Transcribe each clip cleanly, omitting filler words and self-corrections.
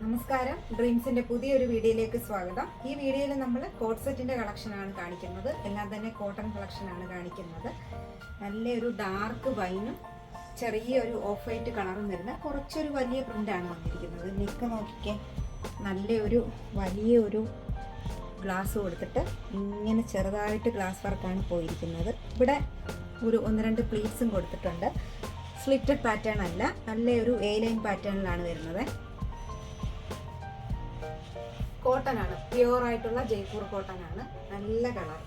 നമസ്കാരം, ഡ്രീംസിന്റെ പുതിയൊരു വീഡിയോയിലേക്ക് സ്വാഗതം. ഈ വീഡിയോയിൽ നമ്മൾ കോട്ട് സെറ്റിന്റെ കളക്ഷനാണ് കാണിക്കുന്നത്. എല്ലാം തന്നെ കോട്ടൺ കളക്ഷനാണ് കാണിക്കുന്നത്. നല്ലൊരു ഡാർക്ക് വൈനും ചെറിയൊരു ഓഫ് വൈറ്റ് കളറും വരുന്ന കുറച്ചൊരു വലിയ പ്രിന്റാണ് വന്നിരിക്കുന്നത്. നെക്ക് നോക്കിക്കേ, നല്ലൊരു വലിയൊരു ഗ്ലാസ് കൊടുത്തിട്ട് ഇങ്ങനെ ചെറുതായിട്ട് ഗ്ലാസ് വർക്കാണ് പോയിരിക്കുന്നത്. ഇവിടെ ഒരു 1-2 പ്ലീറ്റ്സും കൊടുത്തിട്ടുണ്ട്. സ്ലിറ്റഡ് പാറ്റേൺ അല്ല, നല്ലൊരു എ ലൈൻ പാറ്റേണിലാണ് വരുന്നത്. കോട്ടൺ ആണ്, പ്യുവർ ആയിട്ടുള്ള ജയ്പൂർ കോട്ടൺ ആണ്. നല്ല കളർ,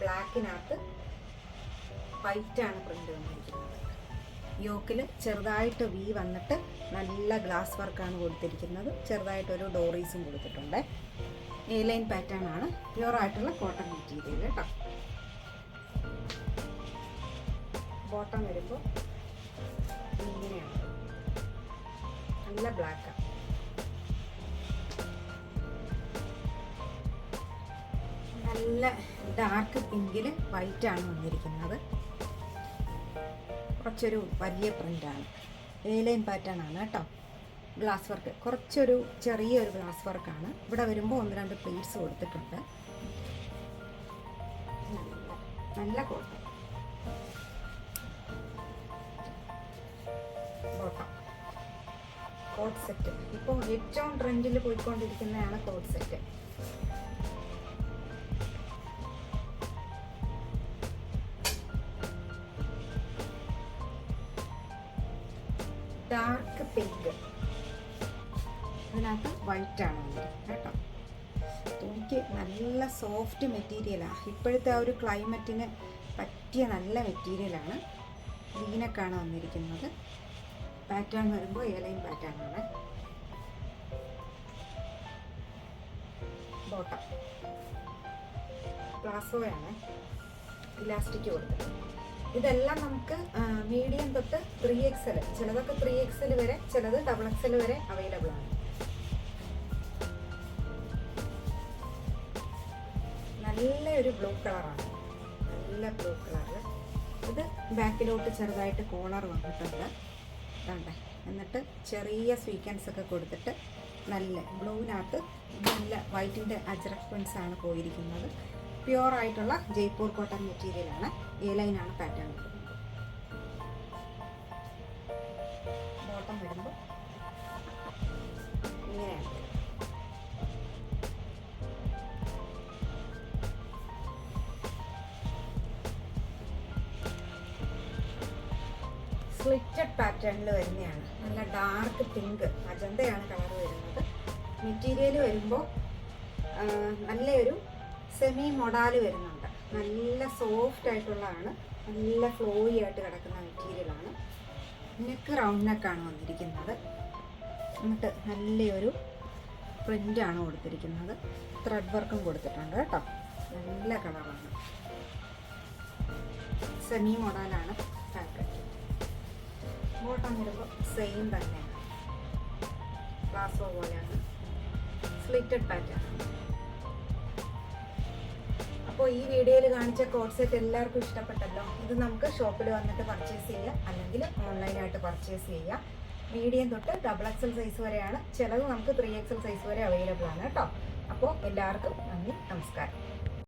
ബ്ലാക്കിനകത്ത് വൈറ്റ് ആണ് പ്രിന്റ് വന്നിരിക്കുന്നത്. യോക്കിൽ ചെറുതായിട്ട് വി വന്നിട്ട് നല്ല ഗ്ലാസ് വർക്കാണ് കൊടുത്തിരിക്കുന്നത്. ചെറുതായിട്ടൊരു ഡോറീസും കൊടുത്തിട്ടുണ്ട്. എ ലൈൻ പാറ്റേൺ ആണ്, പ്യുവർ ആയിട്ടുള്ള കോട്ടൺ മെറ്റീരിയൽ കേട്ടോ. ബോട്ടം വരുമ്പോൾ ഇങ്ങനെയാണ്, നല്ല ബ്ലാക്കാണ്. നല്ല ഡാർക്ക് പിങ്കിൽ വൈറ്റ് ആണ് വന്നിരിക്കുന്നത്. കുറച്ചൊരു വലിയ പ്രിൻ്റാണ്, എ ലൈൻ പാറ്റേൺ ആണ് കേട്ടോ. ഗ്ലാസ് വർക്ക്, കുറച്ചൊരു ചെറിയൊരു ഗ്ലാസ് വർക്കാണ്. ഇവിടെ വരുമ്പോൾ 1-2 പ്ലീറ്റ്സ് കൊടുത്തിട്ടുണ്ട്. നല്ല കോട്ടൺ ബോട്ടം. കോട്ട് സെറ്റ് ഇപ്പോൾ ഏറ്റവും ട്രെൻഡിൽ പോയിക്കൊണ്ടിരിക്കുന്നതാണ് കോട്ട് സെറ്റ്. ഡാർക്ക് പിങ്ക്, ഇതിനകത്ത് വൈറ്റ് ആണ് കേട്ടോ. തുണിക്ക് നല്ല സോഫ്റ്റ് മെറ്റീരിയലാണ്. ഇപ്പോഴത്തെ ആ ഒരു ക്ലൈമറ്റിന് പറ്റിയ നല്ല മെറ്റീരിയലാണ്. വീനക്കാണ് വന്നിരിക്കുന്നത്. പാറ്റേൺ വരുമ്പോൾ എ ലൈൻ പാറ്റേൺ ആണ്. ബോട്ടം പ്ലാസോയാണ്, ഇലാസ്റ്റിക് കൊടുത്തത്. ഇതെല്ലാം നമുക്ക് മീഡിയം തൊട്ട് 3XL, ചിലതൊക്കെ 3XL വരെ, ചിലത് XXL വരെ അവൈലബിൾ ആണ്. നല്ലൊരു ബ്ലൂ കളറാണ്, നല്ല ബ്ലൂ കളറ്. ഇത് ബാക്കിലോട്ട് ചെറുതായിട്ട് കോളർ വന്നിട്ടുണ്ട് കണ്ടേ. എന്നിട്ട് ചെറിയ സ്വീക്കൻസ് ഒക്കെ കൊടുത്തിട്ട് നല്ല ബ്ലൂവിനകത്ത് നല്ല വൈറ്റിൻ്റെ അജ്രക് പ്രിൻസ് ആണ് പോയിരിക്കുന്നത്. പ്യുവർ ആയിട്ടുള്ള ജയ്പൂർ കോട്ടൺ മെറ്റീരിയലാണ്. എ ലൈനാണ് പാറ്റേൺ വരുന്നത്. ബോട്ടം വരുമ്പോൾ ഇങ്ങനെയാണ്. സ്ലിറ്റഡ് പാറ്റേണിൽ വരുന്നതാണ്. നല്ല ഡാർക്ക് പിങ്ക് മജന്തയാണ് കളർ വരുന്നത്. മെറ്റീരിയൽ വരുമ്പോൾ നല്ലൊരു സെമി മൊഡാല് വരുന്നുണ്ട്. നല്ല സോഫ്റ്റ് ആയിട്ടുള്ളതാണ്, നല്ല ഫ്ലോയി ആയിട്ട് കിടക്കുന്ന മെറ്റീരിയലാണ്. നെക്ക് റൗണ്ട് നെക്കാണ് വന്നിരിക്കുന്നത്. എന്നിട്ട് നല്ലൊരു പ്രിൻ്റാണ് കൊടുത്തിരിക്കുന്നത്. ത്രെഡ് വർക്കും കൊടുത്തിട്ടുണ്ട് കേട്ടോ. നല്ല കളറാണ്, സെമി മൊഡാലാണ് ഫാബ്രിക്. ബോട്ടം വരുമ്പോൾ സെയിം തന്നെയാണ്, പ്ലാസോ പോലെയാണ്, സ്ലിറ്റഡ് പാറ്റേൺ. അപ്പോൾ ഈ വീഡിയോയിൽ കാണിച്ച കോട്ട് സെറ്റ് എല്ലാവർക്കും ഇഷ്ടപ്പെട്ടല്ലോ. ഇത് നമുക്ക് ഷോപ്പിൽ വന്നിട്ട് പർച്ചേസ് ചെയ്യാം, അല്ലെങ്കിൽ ഓൺലൈനായിട്ട് പർച്ചേസ് ചെയ്യാം. മീഡിയം തൊട്ട് XXL സൈസ് വരെയാണ്. ചിലത് നമുക്ക് 3XL സൈസ് വരെ അവൈലബിൾ ആണ് കേട്ടോ. അപ്പോൾ എല്ലാവർക്കും നന്ദി, നമസ്കാരം.